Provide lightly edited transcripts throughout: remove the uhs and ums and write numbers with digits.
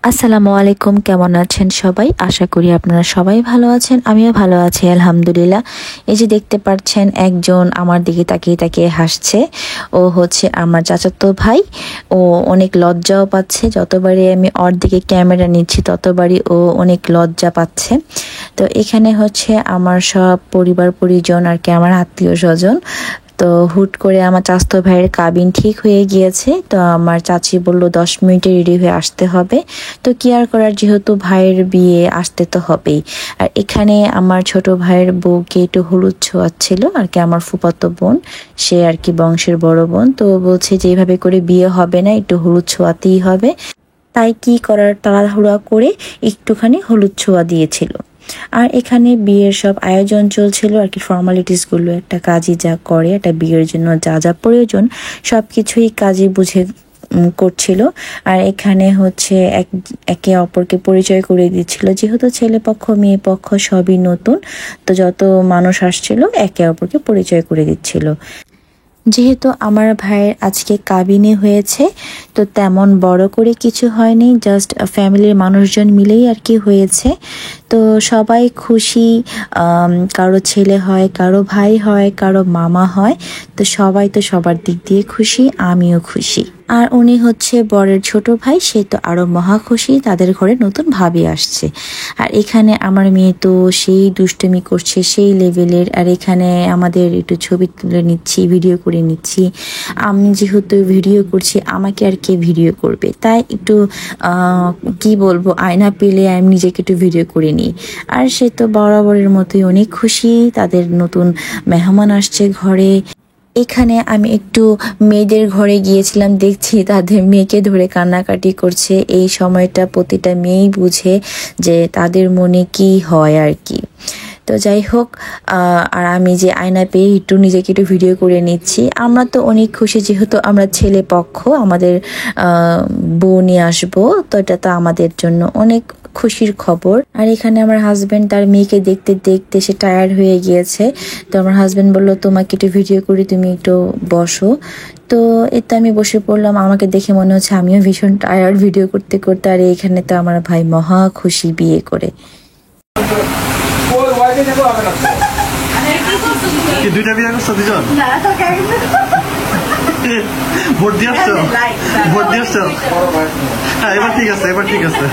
আসসালামু আলাইকুম, কেমন আছেন সবাই? আশা করি আপনারা সবাই ভালো আছেন। আমিও ভালো আছি আলহামদুলিল্লাহ। এই যে দেখতে পাচ্ছেন একজন আমার দিকে তাকিয়ে তাকিয়ে হাসছে। ও হচ্ছে আমার চাচাতো ভাই। ও অনেক লজ্জাও পাচ্ছে, যতবারই আমি ওর দিকে ক্যামেরা নিচ্ছি ততবারই ও অনেক লজ্জা পাচ্ছে। তো এখানে হচ্ছে আমার সব পরিবার পরিজন আর কি, আমার আত্মীয় স্বজন। তো হুট করে আমার চাচাতো ভাইয়ের কাবিন ঠিক হয়ে গিয়েছে। তো আমার চাচি বলল 10 মিনিটে রেডি হয়ে আসতে হবে। তো কি আর করার, যেহেতু ভাইয়ের বিয়ে আসতে তো হবেই। আর এখানে আমার ছোট ভাইয়ের বউকে একটু হলুদ ছোঁয়াচ্ছিল আর কি, আমার ফুফাতো বোন, সে আর কি বংশের বড় বোন। তো বলছে যে এইভাবে করে বিয়ে হবে না, একটু হলুদ ছোঁয়াতেই হবে। তাই কি করার, তাড়াহুড়া করে একটুখানি হলুদ ছোঁয়া দিয়েছিল। আর এখানে বিয়ের সব আয়োজন চলছিল আর কি, ফর্মালিটিসগুলো একটা কাজই যা করে, একটা বিয়ের জন্য যা যা প্রয়োজন সব কিছুই কাজই বুঝে করছিল। আর এখানে হচ্ছে একে অপরকে পরিচয় করে দিচ্ছিল, যেহেতু ছেলে পক্ষ মেয়ে পক্ষ সবই নতুন। তো যত মানুষ আসছিল একে অপরকে পরিচয় করে দিচ্ছিল। যেহেতু আমার ভাইয়ের আজকে কাবিনে হয়েছে, তো তেমন বড় করে কিছু হয়নি, জাস্ট ফ্যামিলির মানুষজন মিলেই আর কি হয়েছে। তো সবাই খুশি। কারো ছেলে হয়, কারো ভাই হয়, কারো মামা হয়। তো সবাই তো সবার দিক দিয়ে খুশি, আমিও খুশি। আর উনি হচ্ছে বরের ছোট ভাই, সে তো আরো মহা খুশি, তাদের ঘরে নতুন ভাবি আসছে। আর এখানে আমার মেয়ে তো সেই দুষ্টুমি করছে সেই লেভেলের। আর এখানে আমাদের একটু ছবি তুলে নিচ্ছি, ভিডিও করে নিচ্ছি। আমি যেহেতু ভিডিও করছি, আমাকে আর কে ভিডিও করবে, তাই একটু কি বলবো, আয়না পেলে আমি নিজেকে একটু ভিডিও করে নিই। আর সে তো বরাবরের মতোই অনেক খুশি, তাদের নতুন মেহমান আসছে ঘরে। এখানে আমি একটু মেয়েদের ঘরে গিয়েছিলাম, দেখছি তাদের মেয়েকে ধরে কান্নাকাটি করছে। এই সময়টা প্রতিটা মেয়েই বুঝে যে তাদের মনে কি হয় আর কি। তো যাই হোক, আর আমি যে আয়না পেয়ে একটু নিজেকে একটু ভিডিও করে নিচ্ছি। আমরা তো অনেক খুশি, যেহেতু আমরা ছেলে পক্ষ, আমাদের বউ নিয়ে আসবো, তো এটা তো আমাদের জন্য অনেক খুশির খবর। আর এখানে আমার হাজবেন্ড তার মেয়েকে দেখতে দেখতে সে টায়ার্ড হয়ে গিয়েছে। তো আমার হাজবেন্ড বলল, তোমাকে একটু ভিডিও করি, তুমি একটু বসো। তো এতে আমি বসে পড়লাম। আমাকে দেখে মনে হচ্ছে আমিও ভীষণ টায়ার্ড ভিডিও করতে করতে। আর এখানে তো আমার ভাই মহা খুশি বিয়ে করে। দুইটা বিয়ে করছো দুজন? ভোট দিয়ে আসছো? ভোট দিয়ে আসছো? হ্যাঁ, এবার ঠিক আছে, এবার ঠিক আছে।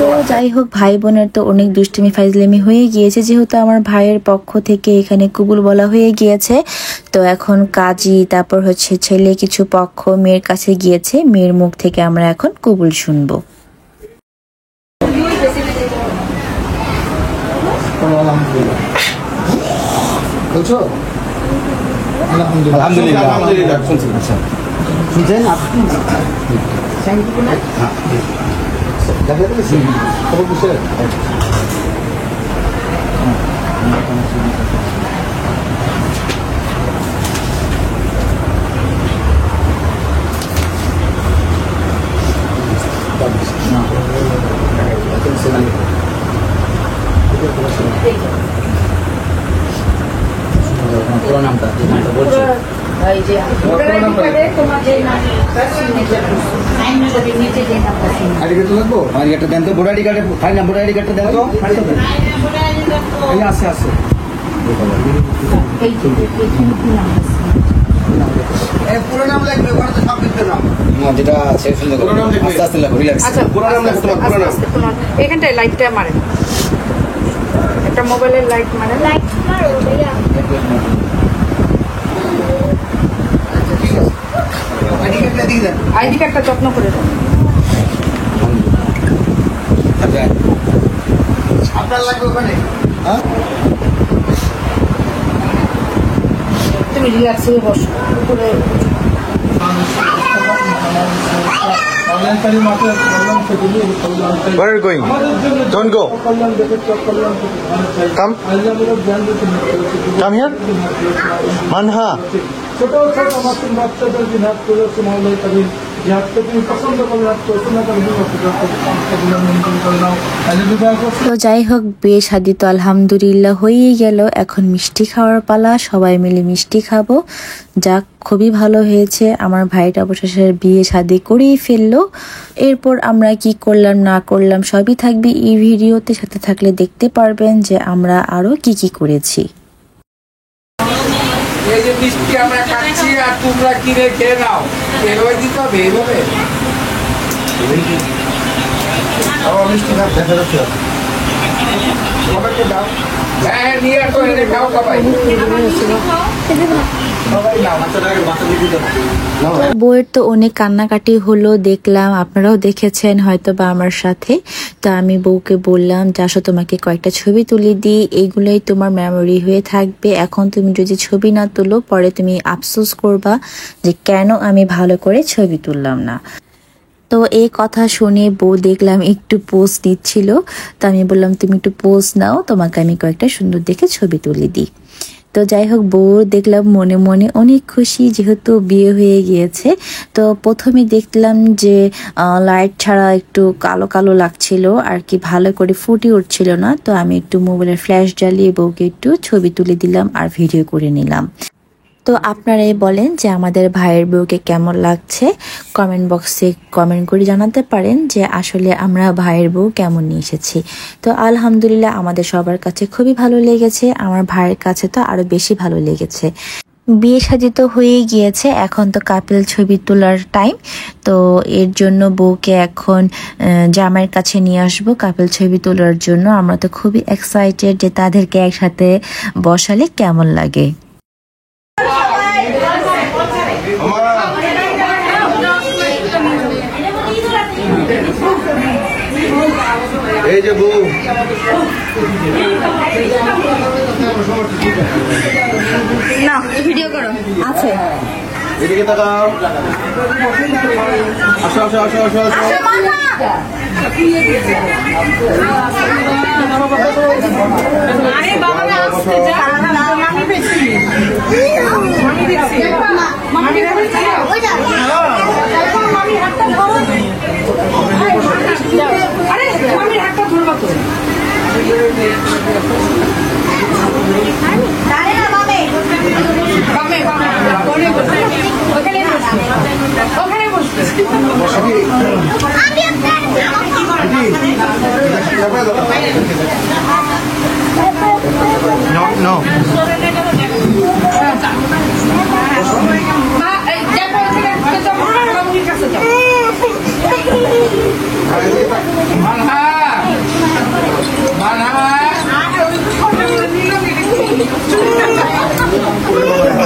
তো যাই হোক, ভাই বোনের তো অনেক দুষ্টুমি ফাইজলামি হয়ে গিয়েছে, যেহেতু আমার ভাইয়ের পক্ষ থেকে এখানে কবুল বলা হয়ে গিয়েছে। তো এখন কাজী, তারপর হচ্ছে ছেলে কিছু পক্ষ মেয়ের কাছে গিয়েছে, মেয়ের মুখ থেকে আমরা এখন কবুল শুনবো। আলহামদুলিল্লাহ শুনছেন আপনি? খবর বুঝছেন? পুরো নামটা বলছি। আইডি দেন তো, ভোটার আইডি কার্ডে ফাইল না, ভোটার আইডি কার্ডটা দেন তো। আছে আছে পুরো নাম লাগবে, ওখানে তো সব লিখতে নাম যেটা আছে সুন্দর করে আস্তে আস্তে লেখো, রিল্যাক্স। আচ্ছা, পুরো নাম লেখো, তোমার পুরো নাম। এখানটায় লাইটটা মারে, একটা মোবাইলের লাইট মারে, লাইট মারো ভাইয়া। আইডি কার্ডটা যত্ন করে দাও। আপনার লাগবে ওখানে? হ্যাঁ, তুমি রিল্যাক্স হয়ে বসো উপরে। Where are you going? Don't go. Come. Come here. Manha. তো যাই হোক, বিয়ে শাদী তো আলহামদুলিল্লাহ হয়েই গেল। এখন মিষ্টি খাওয়ার পালা, সবাই মিলে মিষ্টি খাবো। যাক, খুবই ভালো হয়েছে। আমার ভাইটা অবশেষে বিয়ে শাদী করেই ফেললো। এরপর আমরা কি করলাম না করলাম সবই থাকবে এই ভিডিওতে, সাথে থাকলে দেখতে পারবেন যে আমরা আরো কি কি করেছি। এই যে মিষ্টি আমরা খাচ্ছি আর তোমরা কিনে খেয়ে নাও, এভাবে দিতে হবে, এইভাবে মিষ্টি না দেখা যাচ্ছে সবাইকে দাও। হ্যাঁ নিয়ে আসো, এনে খাও সবাই। বউয়ের তো অনেক কান্নাকাটি হলো দেখলাম, আপনারাও দেখেছেন হয়তো বা আমার সাথে। তো আমি বউকে বললাম যে আসো তোমাকে কয়েকটা ছবি তুলে দিই, এইগুলোই তোমার মেমোরি হয়ে থাকবে। এখন তুমি যদি ছবি না তুলো পরে তুমি আফসোস করবা যে কেন আমি ভালো করে ছবি তুললাম না। তো এই কথা শুনে বউ দেখলাম একটু পোজ দিচ্ছিল। তো আমি বললাম তুমি একটু পোজ নাও, তোমাকে আমি কয়েকটা সুন্দর দেখে ছবি তুলে দিই। তো যাই হোক, বউ দেখলাম মনে মনে অনেক খুশি, যেহেতু বিয়ে হয়ে গিয়েছে। তো প্রথমে দেখলাম যে লাইট ছাড়া একটু কালো কালো লাগছিল আর কি, ভালো করে ফুটে উঠছিল না। তো আমি একটু মোবাইলের ফ্ল্যাশ জ্বালিয়ে বউকে একটু ছবি তুলে দিলাম আর ভিডিও করে নিলাম। তো আপনারাই বলেন যে আমাদের ভাইয়ের বউকে কেমন লাগছে, কমেন্ট বক্সে কমেন্ট করে জানাতে পারেন যে আসলে আমরা ভাইয়ের বউ কেমন নিয়ে এসেছি। তো আলহামদুলিল্লাহ আমাদের সবার কাছে খুবই ভালো লেগেছে, আমার ভাইয়ের কাছে তো আরো বেশি ভালো লেগেছে। বিয়ে শাদী তো হয়ে গিয়েছে, এখন তো কাপল ছবি তোলার টাইম। তো এর জন্য বউকে এখন জামাইয়ের কাছে নিয়ে আসবো কাপল ছবি তোলার জন্য। আমরা তো খুবই এক্সাইটেড যে তাদেরকে একসাথে বসালে কেমন লাগে। এই যে বউ, না ভিডিও করো আছে। এদিকে তাকাও, আসো আসো আসো আসো আসো। আরে বাবারা আসতে যা, মামি পেছি মামি পেছি মামি পেছি ওই যা মামি হাতটা ধরো। আরে মামি হাতটা ধরবা তো, আরে না মামি মামি কোনে বসে, ওখানে বসে, ওখানে বসে আমি No.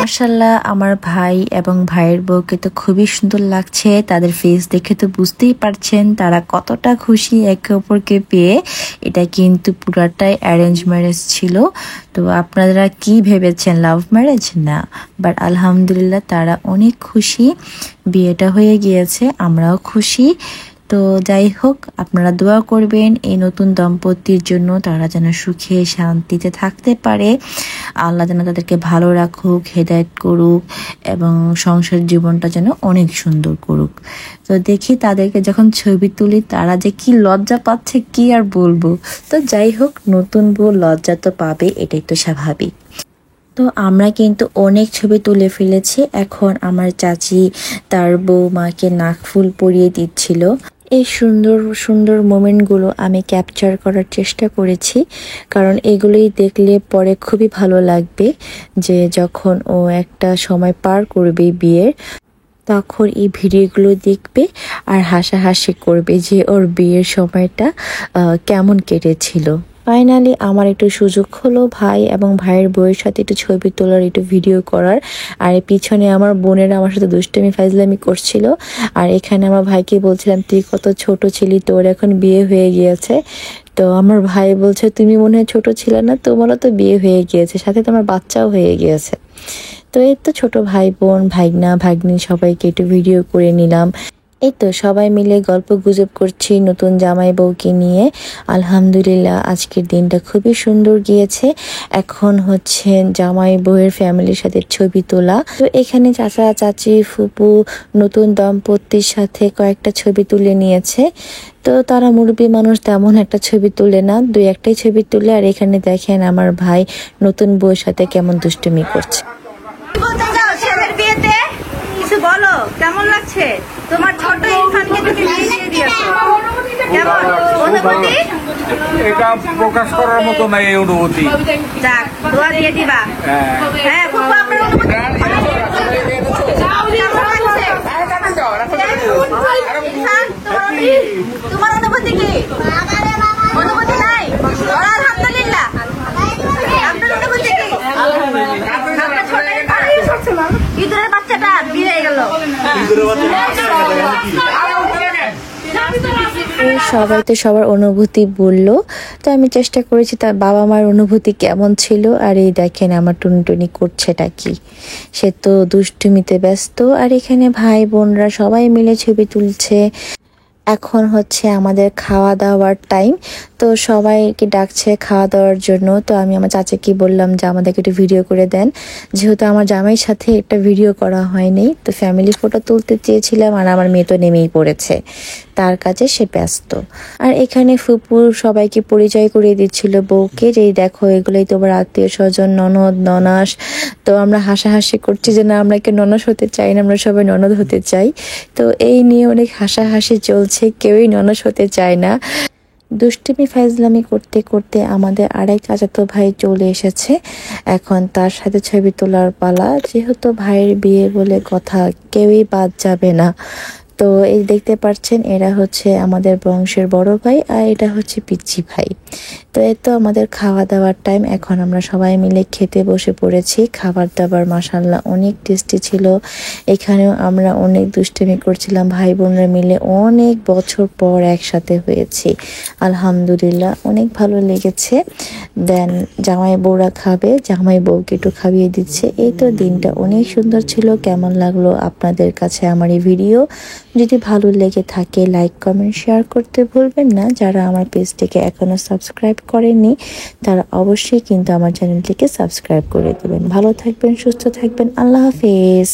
মাশাআল্লাহ, আমার ভাই এবং ভাইয়ের বউকে তো খুবই সুন্দর লাগছে। তাদের ফেস দেখে তো বুঝতেই পারছেন তারা কতটা খুশি একে অপরকে পেয়ে। এটা কিন্তু পুরাটাই অ্যারেঞ্জ ম্যারেজ ছিল। তো আপনারা কি ভেবেছেন লাভ ম্যারেজ? না, বাট আলহামদুলিল্লাহ তারা অনেক খুশি, বিয়েটা হয়ে গিয়েছে, আমরাও খুশি। তো যাই হোক, আপনারা দোয়া করবেন এই নতুন দম্পতির জন্য, তারা যেন সুখে শান্তিতে থাকতে পারে। আল্লাহ যেন তাদেরকে ভালো রাখুক, হেদায়েত করুক এবং সংসার জীবনটা যেন অনেক সুন্দর করুক। তো দেখি তাদেরকে যখন ছবি তুলি তারা যে কি লজ্জা পাচ্ছে কি আর বলবো। তো যাই হোক, নতুন বউ লজ্জা তো পাবে, এটাই তো স্বাভাবিক। তো আমরা কিন্তু অনেক ছবি তুলে ফেলেছি। এখন আমার চাচি তার বৌমাকে নাকফুল পরিয়ে দিচ্ছিল। এই সুন্দর সুন্দর মোমেন্টগুলো আমি ক্যাপচার করার চেষ্টা করেছি, কারণ এগুলোই দেখলে পরে খুবই ভালো লাগবে যে যখন ও একটা সময় পার করবে বিয়ের, তখন এই ভিডিওগুলো দেখবে আর হাসাহাসি করবে যে ওর বিয়ের সময়টা কেমন কেটেছিল। ফাইনালি আমার একটু সুযোগ হলো ভাই এবং ভাইয়ের বউয়ের সাথে একটু ছবি তোলার, একটু ভিডিও করার। আর পিছনে আমার বোনেরা আমার সাথে দুষ্টামি ফাজলামি করছিল। আর এখানে আমার ভাইকে বলছিলাম তুই কত ছোট ছিলি, তোর এখন বিয়ে হয়ে গিয়েছে। তো আমার ভাই বলছে তুমি মনে হয় ছোট ছিলে না, তোমারও তো বিয়ে হয়ে গিয়েছে, সাথে তোমার বাচ্চাও হয়ে গিয়েছে। তো এই তো ছোট ভাই বোন ভাইগনা ভাগ্নি সবাইকে একটু ভিডিও করে নিলাম। এই তো সবাই মিলে গল্প গুজব করছি নতুন জামাই বউকে নিয়ে। আলহামদুলিল্লাহ আজকের দিনটা খুবই সুন্দর গিয়েছে। এখন হচ্ছে জামাই বউয়ের ফ্যামিলির সাথে ছবি তোলা। তো এখানে চাচা চাচি ফুপু নতুন দম্পতির সাথে কয়েকটা ছবি তুলে নিয়েছে। তো তারা মুরব্বী মানুষ, তেমন একটা ছবি তুলে না, দুই একটাই ছবি তুলে। আর এখানে দেখেন আমার ভাই নতুন বউয়ের সাথে কেমন দুষ্টুমি করছে। বলতে চাও ছেলের বিয়েতে কিছু বলো, কেমন লাগছে তোমার ছোট ইরফানকে তুমি বিয়ে দিয়ে দিয়েছো? কেমন অনুভূতি? এটা প্রকাশ করার মতো নাই এই অনুভূতি। যাক, দোয়া দিয়ে দিবা। হ্যাঁ ফুপু, আপনার অনুভূতি কেমন লাগছে? ইরফান, তোমার অনুভূতি কি? অনুভূতি নাই? আলহামদুলিল্লাহ। আপনার অনুভূতি কি? ঈদের বাচ্চাটা বিয়ে হয়ে গেল। সবাই তো সবার অনুভূতি বললো, তো আমি চেষ্টা করেছি তার বাবা মার অনুভূতি কেমন ছিল। আর এই দেখেন আমার টুনটুনি করছেটা কি, সে তো দুষ্টুমিতে ব্যস্ত। আর এখানে ভাই বোনরা সবাই মিলে ছবি তুলছে। এখন হচ্ছে আমাদের খাওয়া দাওয়ার টাইম, তো সবাইকে ডাকছে খাওয়া দাওয়ার জন্য। তো আমি আমার চাচাকে বললাম যে আমাদেরকে একটু ভিডিও করে দেন, যেহেতু আমার জামাইয়ের সাথে একটা ভিডিও করা হয়নি। তো ফ্যামিলি ফটো তুলতে চেয়েছিলাম, আর আমার মেয়ে তো নেমেই পড়েছে, তার কাজে সে ব্যস্ত। আর এখানে ফুপুর সবাইকে পরিচয় করিয়ে দিচ্ছিল বউকে, যে দেখো এগুলোই তোমার আত্মীয় স্বজন, ননদ ননাস। তো আমরা হাসাহাসি করছি যে না, আমরা কে ননস হতে চাই না, আমরা সবাই ননদ হতে চাই। তো এই নিয়ে অনেক হাসাহাসি চলছে, কেউই ননস হতে চায় না। দুষ্টুমি ফাইজলামি করতে করতে আমাদের আরেক চাচাতো ভাই চলে এসেছে। এখন তার সাথে ছবি তোলার পালা, যেহেতু ভাইয়ের বিয়ে বলে কথা, কেউই বাদ যাবে না। তো এই দেখতে পাচ্ছেন এরা হচ্ছে আমাদের বংশের বড় ভাই, আর এটা হচ্ছে পিচ্চি ভাই। তো এই তো আমাদের খাওয়া দাওয়ার টাইম, এখন আমরা সবাই মিলে খেতে বসে পড়েছি। খাবার দাবার মাশাআল্লাহ অনেক টেস্টি ছিল। এখানেও আমরা অনেক দুষ্টুমি করছিলাম, ভাই বোনরা মিলে অনেক বছর পর একসাথে হয়েছি। আলহামদুলিল্লাহ অনেক ভালো লেগেছে। দেন জামাই বউরা খাবে, জামাই বউকে একটু খাইয়ে দিচ্ছে। এই তো দিনটা অনেক সুন্দর ছিল। কেমন লাগলো আপনাদের কাছে আমার এই ভিডিও? যদি ভালো লেগে থাকে লাইক কমেন্ট শেয়ার করতে ভুলবেন না। যারা আমার পেজটিকে এখনো সাবস্ক্রাইব করেননি তারা অবশ্যই কিন্তু আমার চ্যানেলটিকে সাবস্ক্রাইব করে দেবেন। ভালো থাকবেন, সুস্থ থাকবেন। আল্লাহ হাফেজ।